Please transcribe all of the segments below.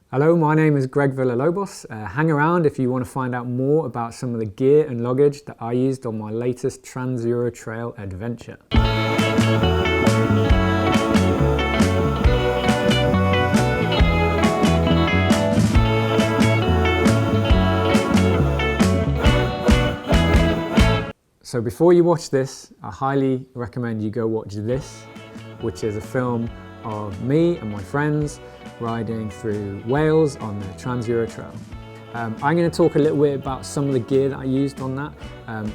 Hello, my name is Greg Villalobos. Hang around if you want to find out more about some of the gear and luggage that I used on my latest Trans-Euro Trail adventure. So before you watch this, I highly recommend you go watch this, which is a film of me and my friends riding through Wales on the Trans-Euro Trail. I'm going to talk a little bit about some of the gear that I used on that.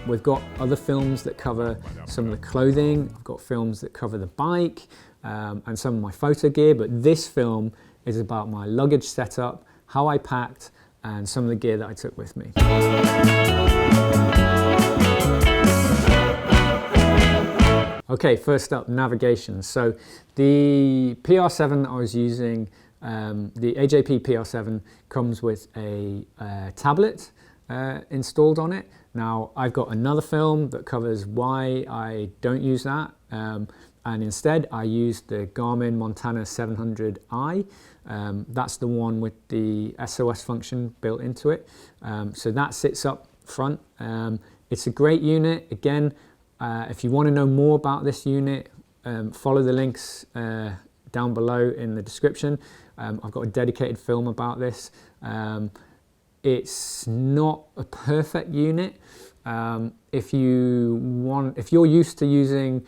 We've got other films that cover some of the clothing, I've got films that cover the bike and some of my photo gear, but this film is about my luggage setup, how I packed and some of the gear that I took with me. Okay, first up, navigation. So the PR7 that I was using, the AJP PR7 comes with a tablet installed on it. Now I've got another film that covers why I don't use that, and instead I use the Garmin Montana 700i. That's the one with the SOS function built into it. So that sits up front. It's a great unit. Again, if you want to know more about this unit, follow the links down below in the description. I've got a dedicated film about this. It's not a perfect unit. If you're used to using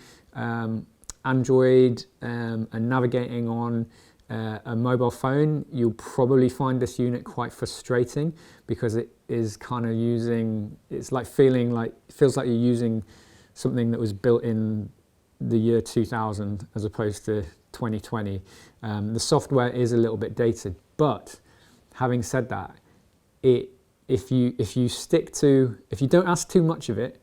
Android and navigating on a mobile phone, you'll probably find this unit quite frustrating because it is kind of feels like you're using something that was built in the year 2000 as opposed to 2020. The software is a little bit dated, but having said that, if you don't ask too much of it,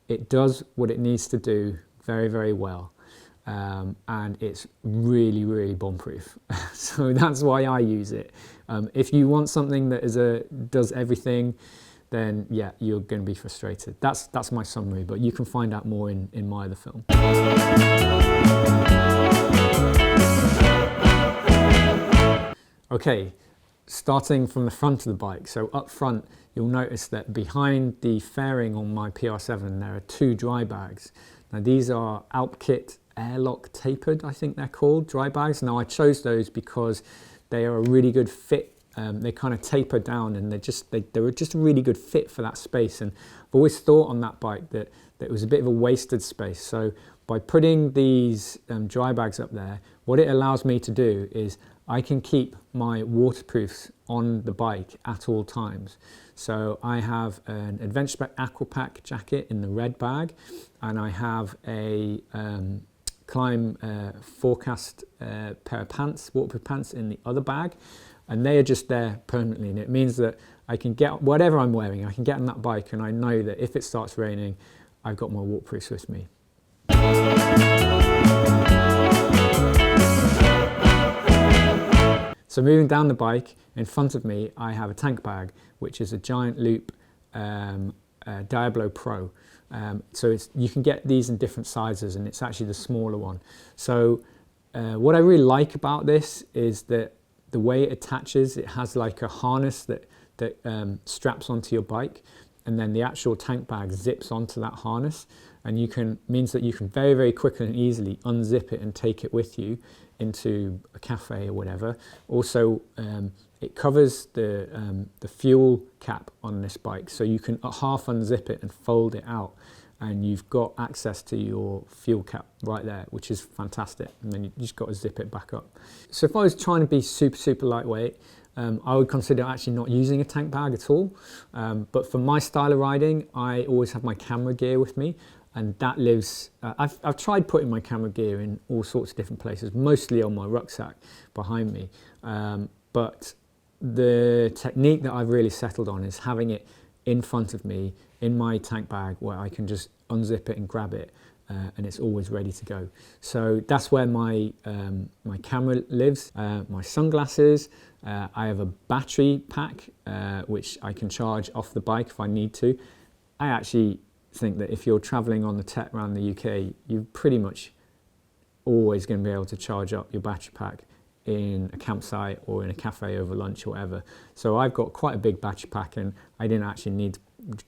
it does what it needs to do very, very well. And it's really, really bomb-proof. So that's why I use it. If you want something that does everything, then yeah, you're going to be frustrated. That's my summary, but you can find out more in my other film. Okay, starting from the front of the bike. So up front, you'll notice that behind the fairing on my PR7, there are two dry bags. Now these are Alpkit Airlok tapered, I think they're called, dry bags. Now I chose those because they are a really good fit. They kind of taper down and they were just a really good fit for that space. And I've always thought on that bike that it was a bit of a wasted space. So by putting these dry bags up there, what it allows me to do is I can keep my waterproofs on the bike at all times. So I have an Adventure Spec Aqua pack jacket in the red bag, and I have a Klim Forecast pair of pants, waterproof pants in the other bag. And they are just there permanently, and it means that I can get whatever I'm wearing, I can get on that bike and I know that if it starts raining, I've got my waterproofs with me. So moving down the bike, in front of me I have a tank bag, which is a giant loop Diablo Pro. So you can get these in different sizes, and it's actually the smaller one. So what I really like about this is that the way it attaches, it has like a harness that straps onto your bike, and then the actual tank bag zips onto that harness, and means that you can very, very quickly and easily unzip it and take it with you into a cafe or whatever. Also, it covers the fuel cap on this bike, so you can half unzip it and fold it out, and you've got access to your fuel cap right there, which is fantastic. And then you just got to zip it back up. So if I was trying to be super, super lightweight, I would consider actually not using a tank bag at all. But for my style of riding, I always have my camera gear with me, and that lives, I've tried putting my camera gear in all sorts of different places, mostly on my rucksack behind me. But the technique that I've really settled on is having it in front of me in my tank bag, where I can just unzip it and grab it, and it's always ready to go. So that's where my camera lives. My sunglasses, I have a battery pack which I can charge off the bike if I need to. I actually think that if you're traveling on the TET around the UK, you're pretty much always going to be able to charge up your battery pack in a campsite or in a cafe over lunch or whatever. So I've got quite a big battery pack, and I didn't actually need to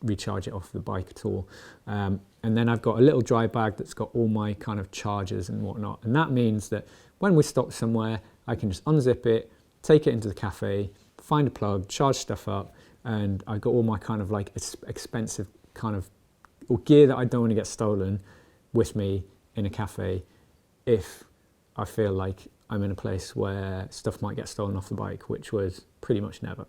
recharge it off the bike at all. And then I've got a little dry bag that's got all my kind of chargers and whatnot. And that means that when we stop somewhere, I can just unzip it, take it into the cafe, find a plug, charge stuff up, and I've got all my kind of like expensive kind of, or gear that I don't want to get stolen with me in a cafe if I feel like I'm in a place where stuff might get stolen off the bike, which was pretty much never.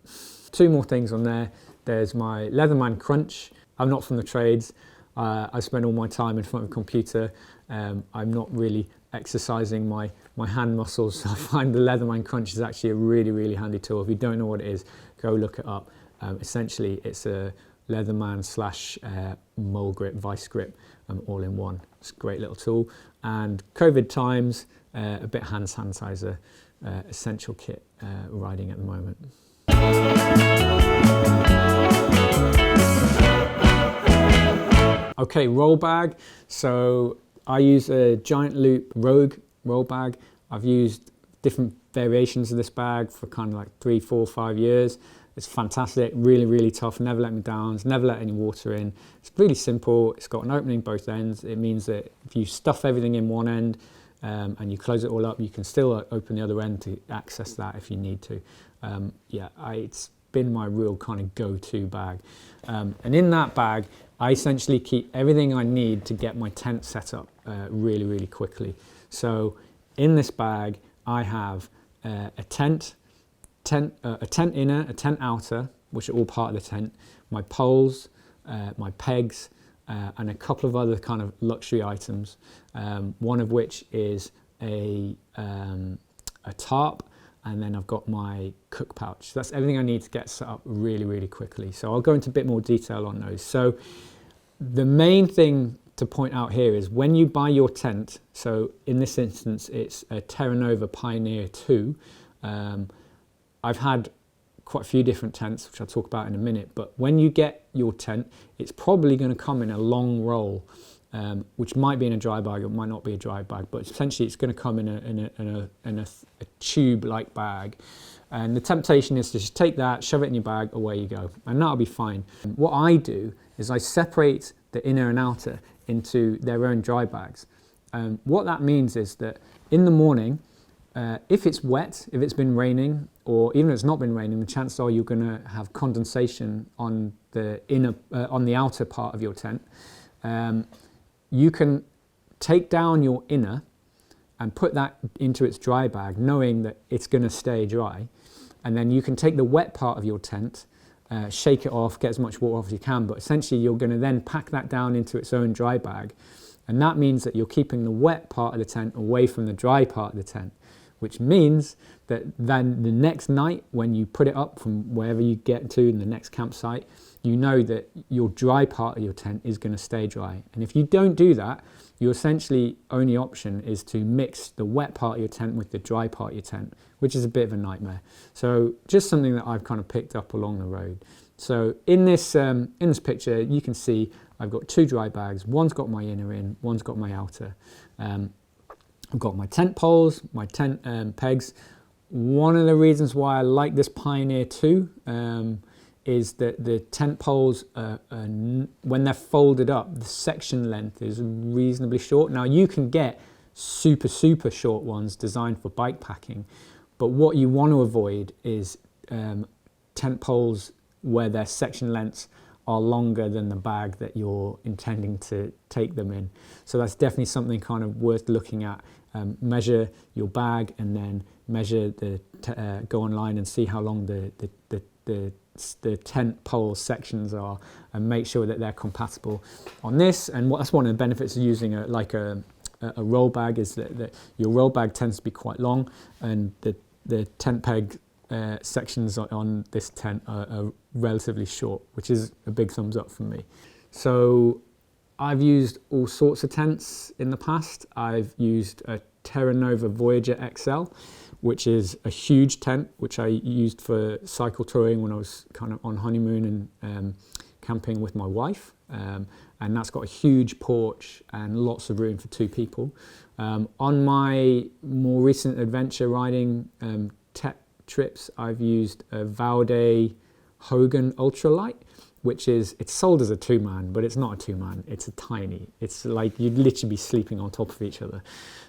Two more things on there. There's my Leatherman Crunch. I'm not from the trades. I spend all my time in front of a computer. I'm not really exercising my hand muscles, so I find the Leatherman Crunch is actually a really, really handy tool. If you don't know what it is, go look it up. Essentially, it's a Leatherman slash mole grip, vice grip, all in one. It's a great little tool. And COVID times, a bit of hand sanitizer, essential kit riding at the moment. Okay, roll bag. So I use a Giant Loop Rogue roll bag. I've used different variations of this bag for kind of like 3, 4, 5 years. It's fantastic, really, really tough, never let me down, it's never let any water in. It's really simple, it's got an opening both ends. It means that if you stuff everything in one end and you close it all up, you can still open the other end to access that if you need to. It's been my real kind of go-to bag. And in that bag, I essentially keep everything I need to get my tent set up really, really quickly. So in this bag, I have a tent inner, a tent outer, which are all part of the tent, my poles, my pegs, and a couple of other kind of luxury items, one of which is a tarp, and then I've got my cook pouch. So that's everything I need to get set up really, really quickly. So I'll go into a bit more detail on those. So the main thing to point out here is when you buy your tent, so in this instance, it's a Terra Pioneer 2. I've had quite a few different tents, which I'll talk about in a minute, but when you get your tent, it's probably going to come in a long roll, which might be in a dry bag, it might not be a dry bag, but essentially it's going to come in a tube-like bag. And the temptation is to just take that, shove it in your bag, away you go, and that'll be fine. What I do is I separate the inner and outer into their own dry bags. What that means is that in the morning, if it's wet, if it's been raining, or even if it's not been raining, the chances are you're going to have condensation on the on the outer part of your tent. You can take down your inner and put that into its dry bag, knowing that it's going to stay dry. And then you can take the wet part of your tent, shake it off, get as much water off as you can, but essentially you're going to then pack that down into its own dry bag. And that means that you're keeping the wet part of the tent away from the dry part of the tent, which means that then the next night when you put it up from wherever you get to in the next campsite, you know that your dry part of your tent is going to stay dry. And if you don't do that, your essentially only option is to mix the wet part of your tent with the dry part of your tent, which is a bit of a nightmare. So just something that I've kind of picked up along the road. So in this picture, you can see I've got 2 dry bags. One's got my inner in, one's got my outer. I've got my tent poles, my tent pegs. One of the reasons why I like this Pioneer 2 is that the tent poles, when they're folded up, the section length is reasonably short. Now you can get super, super short ones designed for bike packing, but what you want to avoid is tent poles where their section lengths are longer than the bag that you're intending to take them in. So that's definitely something kind of worth looking at. Measure your bag and then measure go online and see how long the tent pole sections are, and make sure that they're compatible on this. And that's one of the benefits of using a roll bag, is that your roll bag tends to be quite long, and the tent peg sections on this tent are relatively short, which is a big thumbs up from me. So I've used all sorts of tents in the past. I've used a Terra Voyager XL, which is a huge tent, which I used for cycle touring when I was kind of on honeymoon and camping with my wife, and that's got a huge porch and lots of room for 2 people. On my more recent adventure riding TET trips, I've used a Vaude Hogan Ultralight, which is, it's sold as a 2-man, but it's not a 2-man, it's a tiny, it's like you'd literally be sleeping on top of each other.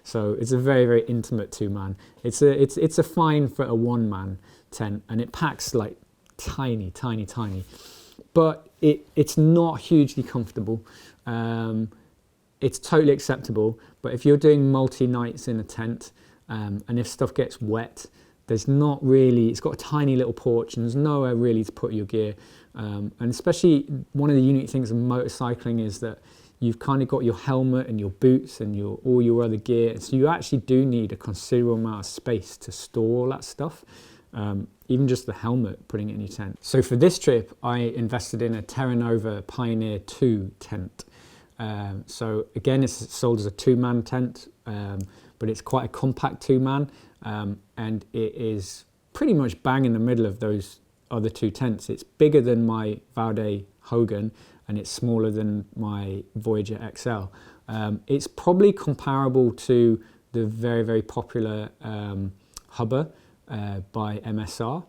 So it's a very, very intimate 2-man. It's a fine for a 1-man tent, and it packs like tiny, tiny, tiny. But it's not hugely comfortable. It's totally acceptable, but if you're doing multi-nights in a tent, and if stuff gets wet, there's not really, it's got a tiny little porch and there's nowhere really to put your gear. And especially one of the unique things of motorcycling is that you've kind of got your helmet and your boots and all your other gear. So you actually do need a considerable amount of space to store all that stuff. Even just the helmet, putting it in your tent. So for this trip, I invested in a Terra Pioneer 2 tent. So again, it's sold as a 2-man tent, but it's quite a compact 2-man. And it is pretty much bang in the middle of those other 2 tents. It's bigger than my Vaude Hogan, and it's smaller than my Voyager XL. It's probably comparable to the very, very popular Hubba by MSR.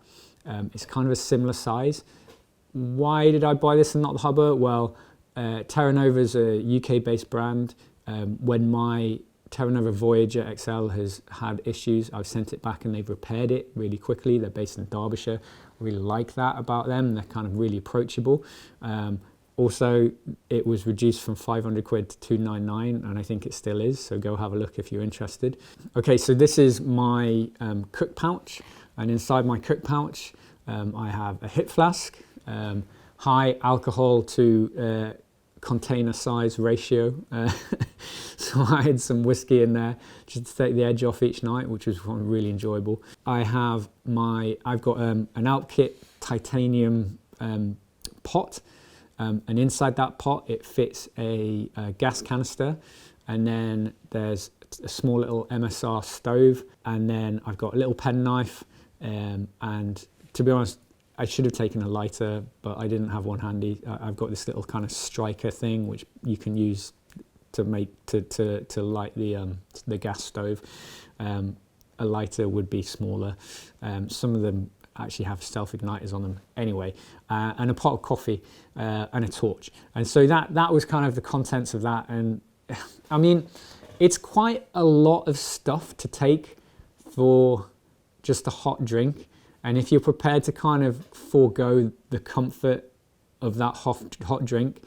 It's kind of a similar size. Why did I buy this and not the Hubba? Well, Terra is a UK-based brand. When my Terra Voyager XL has had issues, I've sent it back and they've repaired it really quickly. They're based in Derbyshire. I really like that about them. They're kind of really approachable. Also, it was reduced from 500 quid to 299, and I think it still is, so go have a look if you're interested. Okay, so this is my cook pouch, and inside my cook pouch, I have a hip flask, high alcohol to container size ratio. So I had some whiskey in there just to take the edge off each night, which was really enjoyable. I've got an Alpkit titanium pot, and inside that pot it fits a gas canister, and then there's a small little MSR stove, and then I've got a little penknife, and to be honest, I should have taken a lighter, but I didn't have one handy. I've got this little kind of striker thing which you can use to light the gas stove. A lighter would be smaller. Some of them actually have self-igniters on them anyway, and a pot of coffee and a torch. And so that was kind of the contents of that. And I mean, it's quite a lot of stuff to take for just a hot drink. And if you're prepared to kind of forego the comfort of that hot drink,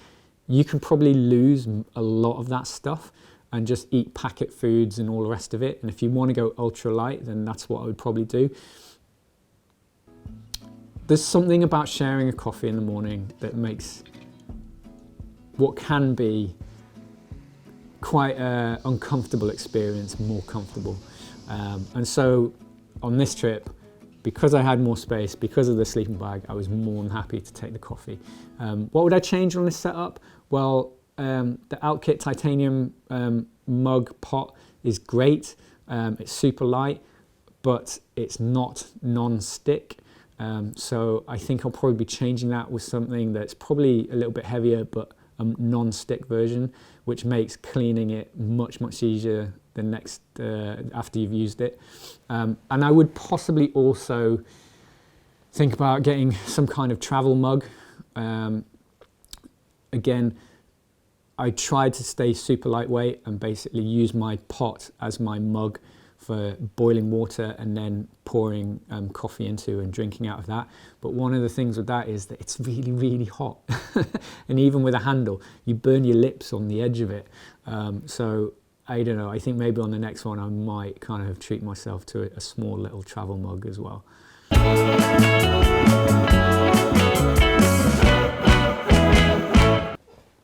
you can probably lose a lot of that stuff and just eat packet foods and all the rest of it. And if you want to go ultra light, then that's what I would probably do. There's something about sharing a coffee in the morning that makes what can be quite an uncomfortable experience more comfortable. And so on this trip, because I had more space, because of the sleeping bag, I was more than happy to take the coffee. What would I change on this setup? Well, the Alpkit titanium mug pot is great. It's super light, but it's not non-stick. So I think I'll probably be changing that with something that's probably a little bit heavier, but a non-stick version, which makes cleaning it much, much easier the next after you've used it. And I would possibly also think about getting some kind of travel mug. Again, I tried to stay super lightweight and basically use my pot as my mug for boiling water and then pouring coffee into and drinking out of that. But one of the things with that is that it's really, really hot. And even with a handle, you burn your lips on the edge of it. So I don't know, I think maybe on the next one I might kind of treat myself to a small little travel mug as well.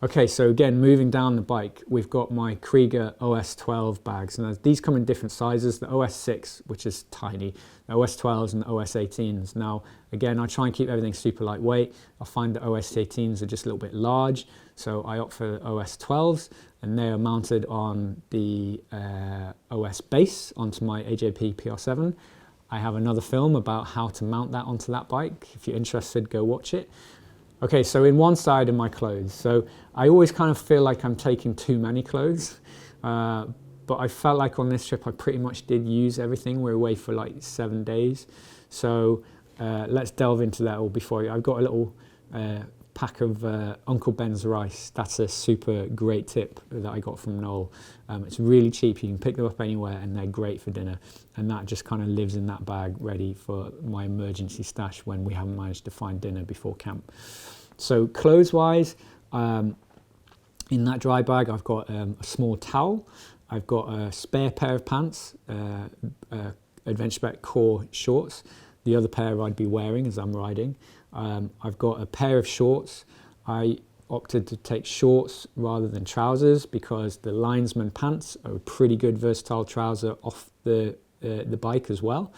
Okay, so again, moving down the bike, we've got my Kriega US-12 bags. Now, these come in different sizes, the OS6, which is tiny, the OS-12s and the OS-18s. Now, again, I try and keep everything super lightweight. I find the OS-18s are just a little bit large, so I opt for the OS-12s, and they are mounted on the OS base onto my AJP PR7. I have another film about how to mount that onto that bike. If you're interested, go watch it. Okay, so in one side are my clothes. So I always kind of feel like I'm taking too many clothes, but I felt like on this trip I pretty much did use everything. We're away for like 7 days. So let's delve into that all before I've got a little pack of Uncle Ben's rice. That's a super great tip that I got from Noel. It's really cheap, you can pick them up anywhere and they're great for dinner, and that just kind of lives in that bag ready for my emergency stash when we haven't managed to find dinner before camp. So clothes wise, in that dry bag I've got a small towel, I've got a spare pair of pants, Adventure Spec Core shorts, the other pair I'd be wearing as I'm riding. I've got a pair of shorts. I opted to take shorts rather than trousers because the linesman pants are a pretty good versatile trouser off the bike as well,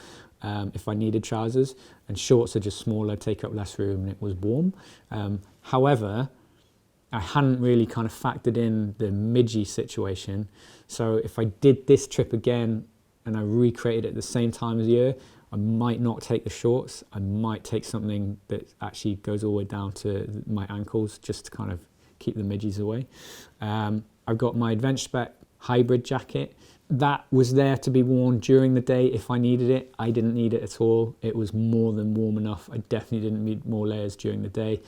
if I needed trousers, and shorts are just smaller, take up less room, and it was warm. However, I hadn't really kind of factored in the midgie situation, so if I did this trip again and I recreated it at the same time of the year, I might not take the shorts. I might take something that actually goes all the way down to my ankles just to kind of keep the midgies away. I've got my Adventure Spec hybrid jacket. That was there to be worn during the day if I needed it. I didn't need it at all. It was more than warm enough. I definitely didn't need more layers during the day.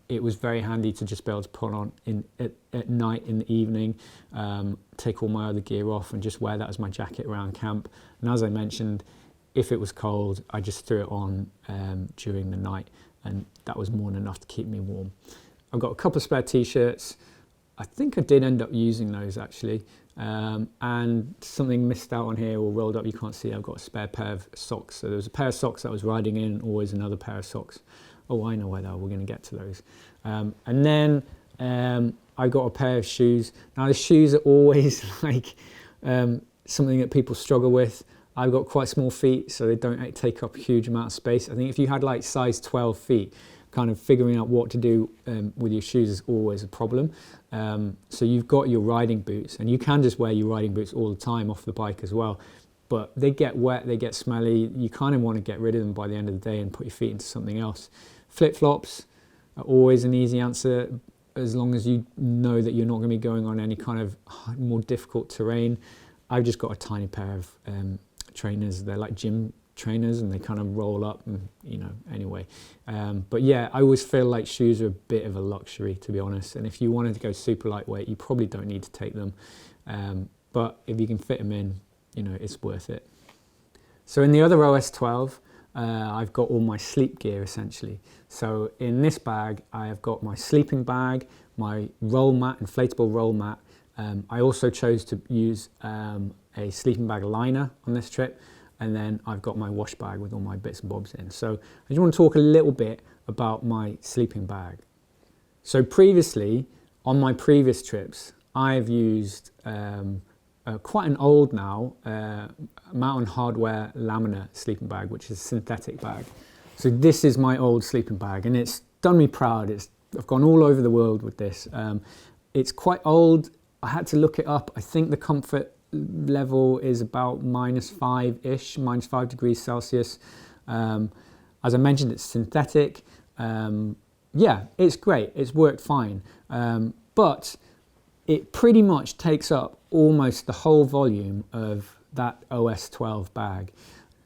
It was very handy to just be able to put on at night in the evening, take all my other gear off and just wear that as my jacket around camp. And as I mentioned, if it was cold, I just threw it on during the night, and that was more than enough to keep me warm. I've got a couple of spare t-shirts. I think I did end up using those actually. And something missed out on here or rolled up, you can't see, I've got a spare pair of socks. So there was a pair of socks that I was riding in, and always another pair of socks. Oh, I know where they are, we're going to get to those. And then I got a pair of shoes. Now the shoes are always like something that people struggle with. I've got quite small feet, so they don't take up a huge amount of space. I think if you had like size 12 feet, kind of figuring out what to do with your shoes is always a problem. So you've got your riding boots, and you can just wear your riding boots all the time off the bike as well. But they get wet, they get smelly. You kind of want to get rid of them by the end of the day and put your feet into something else. Flip-flops are always an easy answer, as long as you know that you're not going to be going on any kind of more difficult terrain. I've just got a tiny pair of trainers. They're like gym trainers, and they kind of roll up, and anyway. But yeah, I always feel like shoes are a bit of a luxury, to be honest, and if you wanted to go super lightweight, you probably don't need to take them, but if you can fit them in, it's worth it. So in the other OS12, I've got all my sleep gear essentially. So in this bag I have got my sleeping bag, my roll mat, inflatable roll mat. I also chose to use a sleeping bag liner on this trip, and then I've got my wash bag with all my bits and bobs in. So I just want to talk a little bit about my sleeping bag. So previously, on my previous trips, I've used quite an old now Mountain Hardware Laminar sleeping bag, which is a synthetic bag. So this is my old sleeping bag, and it's done me proud. I've gone all over the world with this. It's quite old. I had to look it up. I think the comfort level is about -5-ish, -5 degrees Celsius. As I mentioned, it's synthetic. Yeah, it's great. It's worked fine. But it pretty much takes up almost the whole volume of that OS12 bag.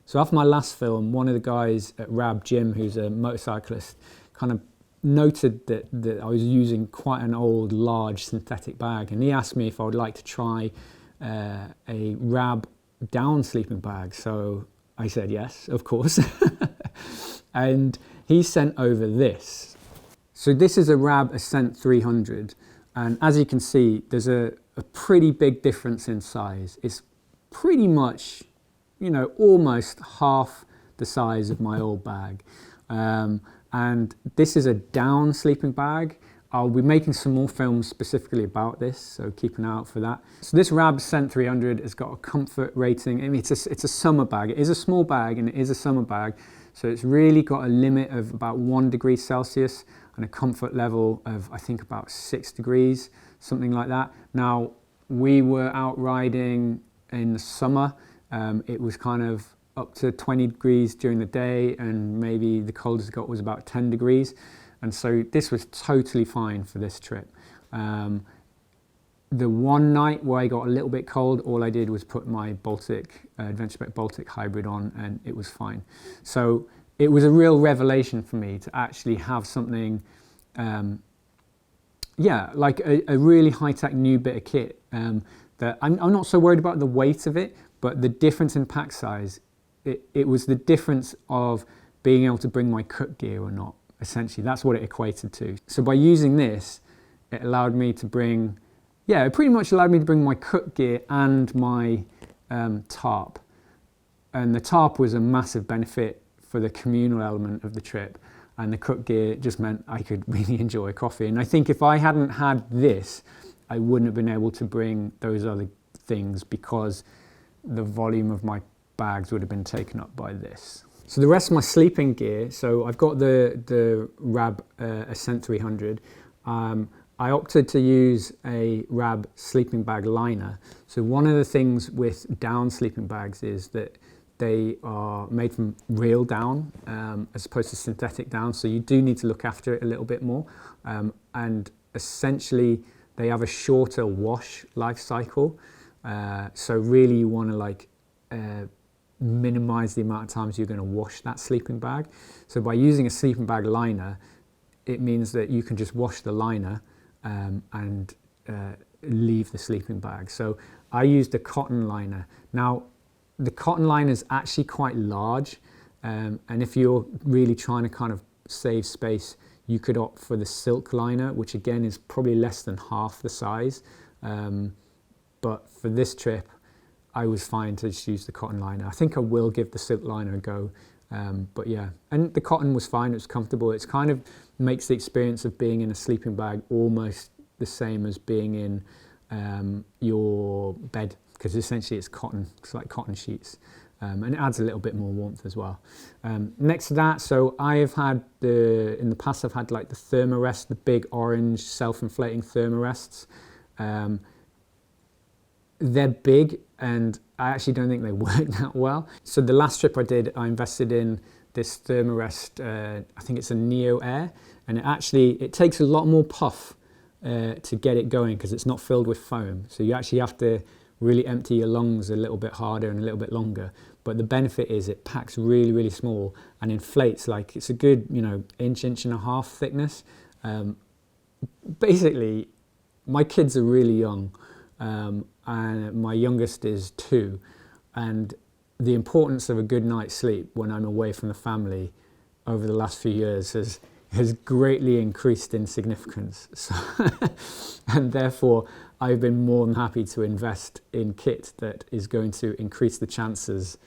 So after my last film, one of the guys at Rab, Jim, who's a motorcyclist, kind of noted that I was using quite an old, large synthetic bag, and he asked me if I would like to try a Rab down sleeping bag. So I said yes, of course. And he sent over this. So this is a Rab Ascent 300, and as you can see, there's a pretty big difference in size. It's pretty much, almost half the size of my old bag. And this is a down sleeping bag. I'll be making some more films specifically about this, so keep an eye out for that. So this Rab Ascent 300 has got a comfort rating. I mean, it's a summer bag. It is a small bag, and it is a summer bag. So it's really got a limit of about 1 degree Celsius and a comfort level of, I think, about 6 degrees, something like that. Now, we were out riding in the summer. It was kind of up to 20 degrees during the day, and maybe the coldest it got was about 10 degrees. And so this was totally fine for this trip. The one night where I got a little bit cold, all I did was put my Baltic, Adventure Spec Baltic hybrid on, and it was fine. So it was a real revelation for me to actually have something, yeah, like a really high-tech new bit of kit that I'm not so worried about the weight of it, but the difference in pack size, it was the difference of being able to bring my cook gear or not. Essentially, that's what it equated to. So by using this, it allowed me to bring, yeah, it pretty much allowed me to bring my cook gear and my tarp. And the tarp was a massive benefit for the communal element of the trip. And the cook gear just meant I could really enjoy coffee. And I think if I hadn't had this, I wouldn't have been able to bring those other things because the volume of my bags would have been taken up by this. So the rest of my sleeping gear, so I've got the RAB Ascent 300. I opted to use a RAB sleeping bag liner. So one of the things with down sleeping bags is that they are made from real down as opposed to synthetic down. So you do need to look after it a little bit more. And essentially they have a shorter wash life cycle. So really you want to like minimize the amount of times you're going to wash that sleeping bag. So by using a sleeping bag liner, it means that you can just wash the liner and leave the sleeping bag. So I used a cotton liner. Now, the cotton liner is actually quite large, and if you're really trying to kind of save space, you could opt for the silk liner, which again is probably less than half the size. But for this trip, I was fine to just use the cotton liner. I think I will give the silk liner a go, but yeah. And the cotton was fine, it was comfortable. It's kind of makes the experience of being in a sleeping bag almost the same as being in your bed, because essentially it's cotton, it's like cotton sheets. And it adds a little bit more warmth as well. Next to that, so I have had in the past I've had like the Thermarest, the big orange self-inflating Thermarests. They're big and I actually don't think they work that well. So the last trip I did, I invested in this Thermarest, I think it's a NeoAir, and it takes a lot more puff to get it going because it's not filled with foam. So you actually have to really empty your lungs a little bit harder and a little bit longer. But the benefit is it packs really, really small and inflates like it's a good, inch and a half thickness. Basically, my kids are really young. And my youngest is 2, and the importance of a good night's sleep when I'm away from the family over the last few years has greatly increased in significance. So and therefore I've been more than happy to invest in kit that is going to increase the chances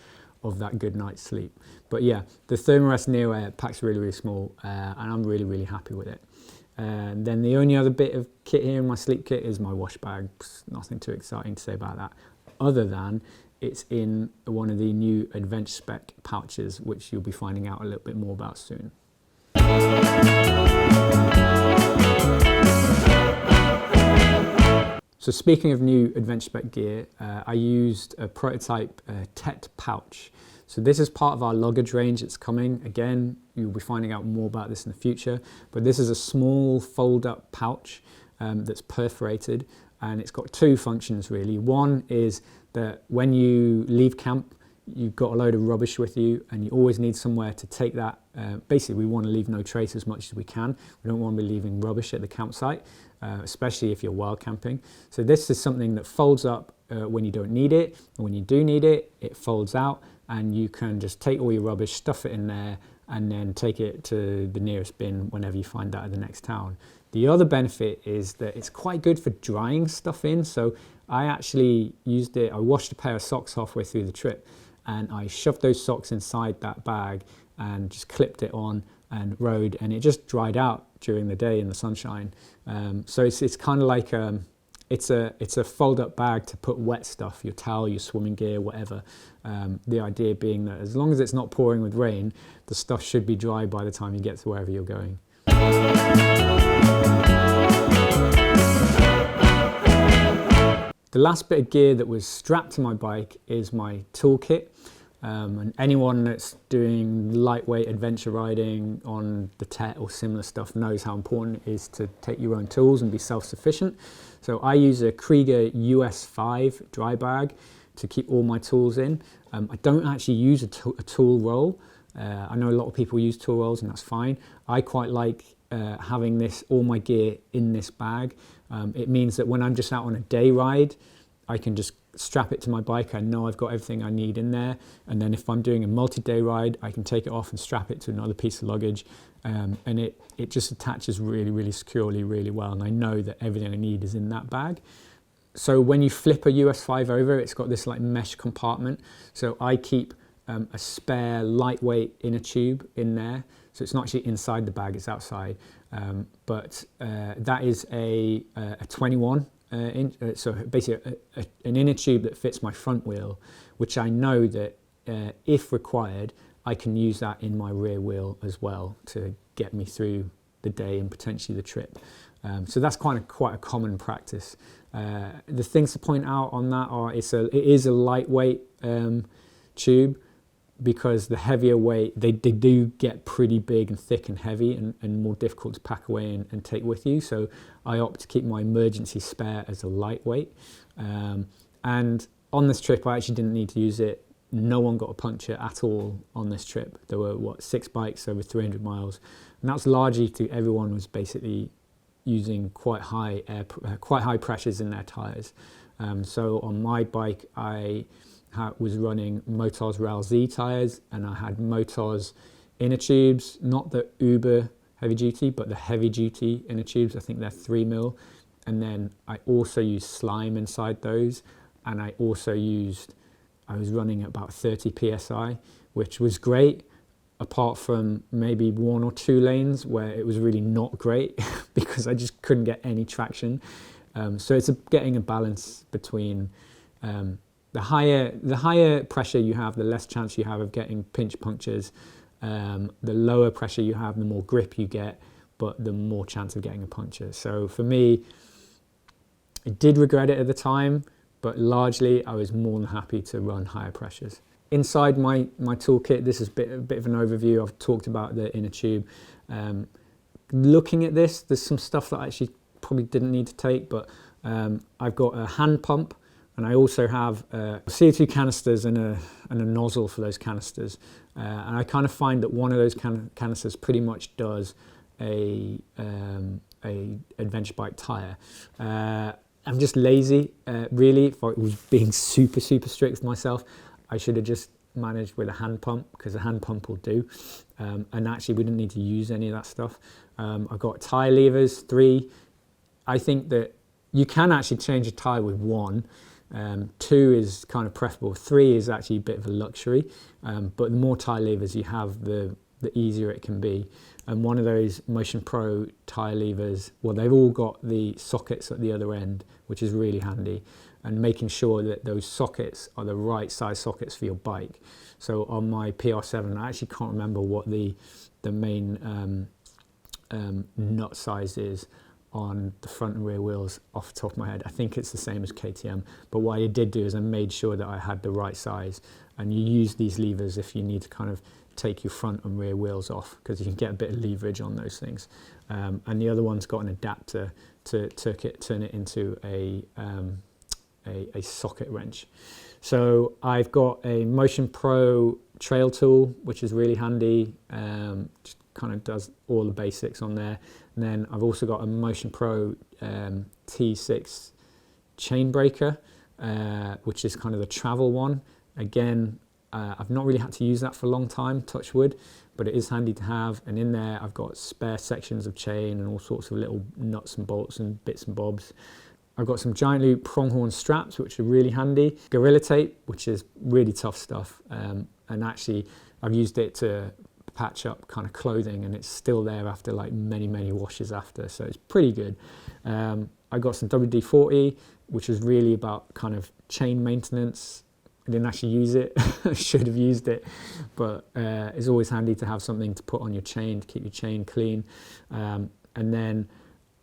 of that good night's sleep. But yeah, the Thermarest NeoAir packs really, really small, and I'm really, really happy with it. And then the only other bit of kit here in my sleep kit is my wash bag. Nothing too exciting to say about that, other than it's in one of the new Adventure Spec pouches, which you'll be finding out a little bit more about soon. So speaking of new Adventure Spec gear, I used a prototype TET Pouch. So this is part of our luggage range that's coming. Again, you'll be finding out more about this in the future, but this is a small fold-up pouch that's perforated, and it's got 2 functions really. One is that when you leave camp, you've got a load of rubbish with you and you always need somewhere to take that. Basically, we want to leave no trace as much as we can. We don't want to be leaving rubbish at the campsite, especially if you're wild camping. So this is something that folds up when you don't need it, and when you do need it, it folds out, and you can just take all your rubbish, stuff it in there, and then take it to the nearest bin whenever you find that at the next town. The other benefit is that it's quite good for drying stuff in. So I actually used it, I washed a pair of socks halfway through the trip, and I shoved those socks inside that bag and just clipped it on and rode, and it just dried out during the day in the sunshine. So it's kind of like it's a fold-up bag to put wet stuff, your towel, your swimming gear, whatever. The idea being that as long as it's not pouring with rain, the stuff should be dry by the time you get to wherever you're going. The last bit of gear that was strapped to my bike is my toolkit. And anyone that's doing lightweight adventure riding on the TET or similar stuff knows how important it is to take your own tools and be self-sufficient. So I use a Kriega US-5 dry bag to keep all my tools in. I don't actually use a tool roll. I know a lot of people use tool rolls, and that's fine. I quite like having all my gear in this bag. It means that when I'm just out on a day ride, I can just strap it to my bike. I know I've got everything I need in there. And then if I'm doing a multi-day ride, I can take it off and strap it to another piece of luggage. And it just attaches really, really securely, really well. And I know that everything I need is in that bag. So when you flip a US-5 over, it's got this like mesh compartment. So I keep a spare lightweight inner tube in there. So it's not actually inside the bag, it's outside. But that is a 21 inch, so basically an inner tube that fits my front wheel, which I know that if required, I can use that in my rear wheel as well to get me through the day and potentially the trip. So that's quite a common practice. The things to point out on that are it is a lightweight tube, because the heavier weight, they do get pretty big and thick and heavy and more difficult to pack away and take with you. So I opt to keep my emergency spare as a lightweight. And on this trip, I actually didn't need to use it. No one got a puncture at all on this trip. There were 6 bikes over 300 miles. And that's largely to everyone was basically using quite high pressures in their tires. So on my bike, I was running Motoz Rail Z tires, and I had Motoz inner tubes, not the uber heavy duty, but the heavy duty inner tubes. I think they're 3mm. And then I also used slime inside those, and I was running at about 30 psi, which was great, apart from maybe 1 or 2 lanes where it was really not great because I just couldn't get any traction. So it's getting a balance between the higher pressure you have, the less chance you have of getting pinch punctures. The lower pressure you have, the more grip you get, but the more chance of getting a puncture. So for me, I did regret it at the time, but largely I was more than happy to run higher pressures. Inside my toolkit, this is a bit of an overview. I've talked about the inner tube. Looking at this, there's some stuff that I actually probably didn't need to take, but I've got a hand pump, and I also have CO2 canisters and a nozzle for those canisters. And I kind of find that one of those canisters pretty much does a adventure bike tire. I'm just lazy, really. If I was being super strict with myself, I should have just managed with a hand pump, because a hand pump will do. And actually, we didn't need to use any of that stuff. I've got tire levers, 3. I think that you can actually change a tire with 1. 2 is kind of preferable. 3 is actually a bit of a luxury, but the more tire levers you have, the easier it can be. And one of those Motion Pro tire levers, well, they've all got the sockets at the other end, which is really handy, and making sure that those sockets are the right size sockets for your bike. So on my PR7, I actually can't remember what the main nut size is on the front and rear wheels off the top of my head. I think it's the same as KTM, but what I did do is I made sure that I had the right size. And you use these levers if you need to kind of take your front and rear wheels off, because you can get a bit of leverage on those things. And the other one's got an adapter to turn it into a socket wrench. So I've got a Motion Pro trail tool, which is really handy. Just kind of does all the basics on there. And then I've also got a Motion Pro T6 chain breaker, which is kind of the travel one. Again, I've not really had to use that for a long time, touch wood, but it is handy to have. And in there, I've got spare sections of chain and all sorts of little nuts and bolts and bits and bobs. I've got some giant loop pronghorn straps, which are really handy. Gorilla tape, which is really tough stuff. And actually, I've used it to patch up kind of clothing, and it's still there after like many washes after, so it's pretty good. I got some WD-40, which is really about kind of chain maintenance. I didn't actually use it. I should have used it, but it's always handy to have something to put on your chain to keep your chain clean. And then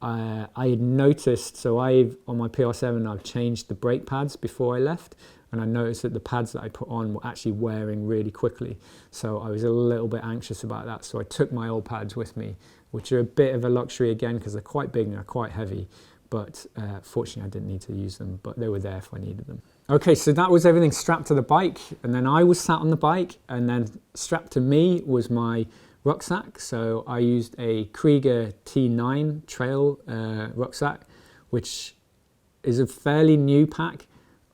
I had noticed, so on my PR7, I've changed the brake pads before I left. and I noticed that the pads that I put on were actually wearing really quickly. So I was a little bit anxious about that. So I took my old pads with me, which are a bit of a luxury again, because they're quite big and they're quite heavy. But fortunately, I didn't need to use them, but they were there if I needed them. Okay, so that was everything strapped to the bike, and then I was sat on the bike, and then strapped to me was my rucksack. So I used a Kriega T9 trail rucksack, which is a fairly new pack,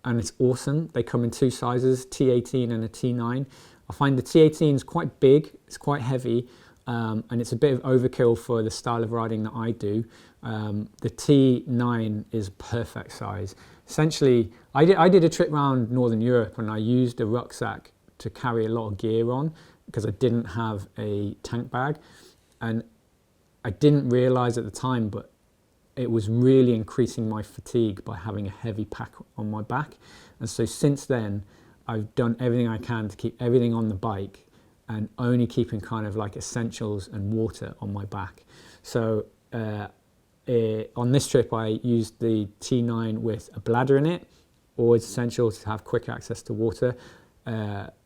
and it's awesome. They come in two sizes, T18 and a T9. I find the T18 is quite big, it's quite heavy, and it's a bit of overkill for the style of riding that I do. The T9 is perfect size. Essentially, I did a trip around Northern Europe, and I used a rucksack to carry a lot of gear on because I didn't have a tank bag, and I didn't realize at the time, but it was really increasing my fatigue by having a heavy pack on my back. And so since then, I've done everything I can to keep everything on the bike and only keeping kind of like essentials and water on my back. So on this trip, I used the T9 with a bladder in it. Always essential to have quick access to water.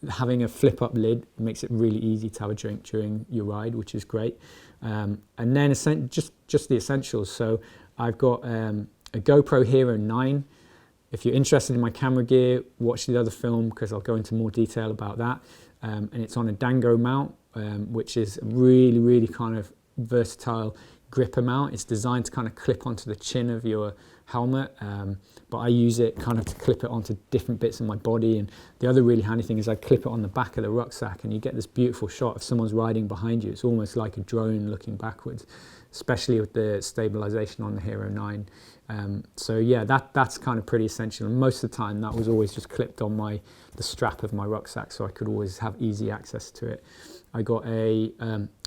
Having a flip-up lid makes it really easy to have a drink during your ride, which is great. And then just the essentials. So I've got a GoPro Hero 9. If you're interested in my camera gear, watch the other film because I'll go into more detail about that. And it's on a Dango mount, which is a really, really kind of versatile gripper mount. It's designed to kind of clip onto the chin of your helmet, but I use it kind of to clip it onto different bits of my body. And the other really handy thing is I clip it on the back of the rucksack, and you get this beautiful shot of someone's riding behind you. It's almost like a drone looking backwards, especially with the stabilization on the Hero 9. So yeah, that's kind of pretty essential. And most of the time that was always just clipped on the strap of my rucksack, so I could always have easy access to it. I got a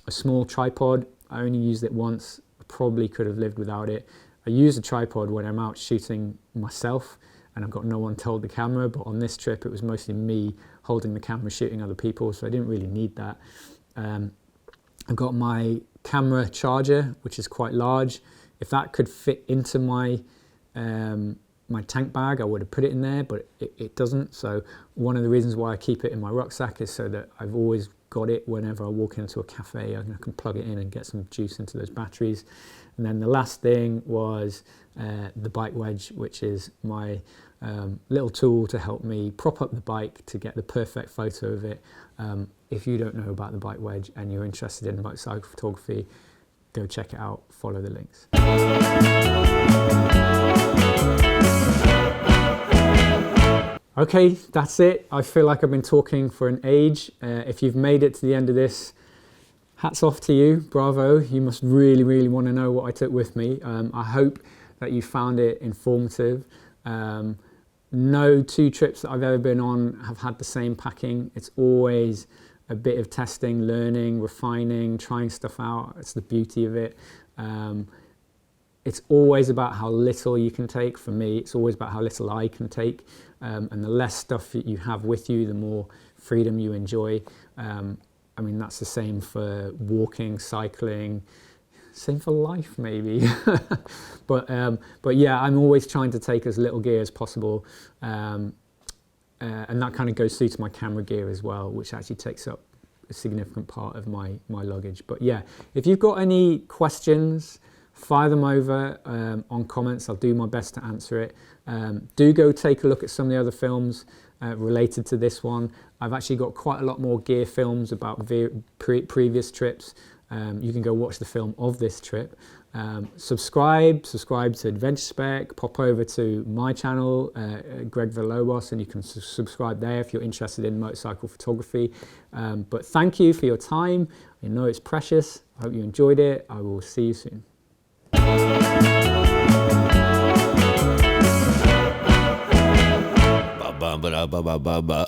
small tripod. I only used it once. I probably could have lived without it. I use a tripod when I'm out shooting myself and I've got no one to hold the camera, but on this trip it was mostly me holding the camera shooting other people, so I didn't really need that. I've got my camera charger, which is quite large. If that could fit into my my tank bag, I would have put it in there, but it doesn't. So one of the reasons why I keep it in my rucksack is so that I've always got it whenever I walk into a cafe. I can plug it in and get some juice into those batteries. And then the last thing was the bike wedge, which is my little tool to help me prop up the bike to get the perfect photo of it. If you don't know about the bike wedge and you're interested in motorcycle photography, go check it out, follow the links. Okay, that's it. I feel like I've been talking for an age. If you've made it to the end of this, hats off to you, bravo. You must really, really want to know what I took with me. I hope that you found it informative. No two trips that I've ever been on have had the same packing. It's always a bit of testing, learning, refining, trying stuff out. It's the beauty of it. It's always about how little you can take. For me, it's always about how little I can take. And the less stuff that you have with you, the more freedom you enjoy. I mean, that's the same for walking, cycling, same for life maybe. But yeah, I'm always trying to take as little gear as possible. And that kind of goes through to my camera gear as well, which actually takes up a significant part of my luggage. But yeah, if you've got any questions, fire them over on comments. I'll do my best to answer it. Do go take a look at some of the other films related to this one. I've actually got quite a lot more gear films about previous trips. You can go watch the film of this trip. Subscribe to Adventure Spec, pop over to my channel, Greg Villalobos, and you can subscribe there if you're interested in motorcycle photography. But thank you for your time. I know it's precious. I hope you enjoyed it. I will see you soon. Ba ba ba ba ba ba.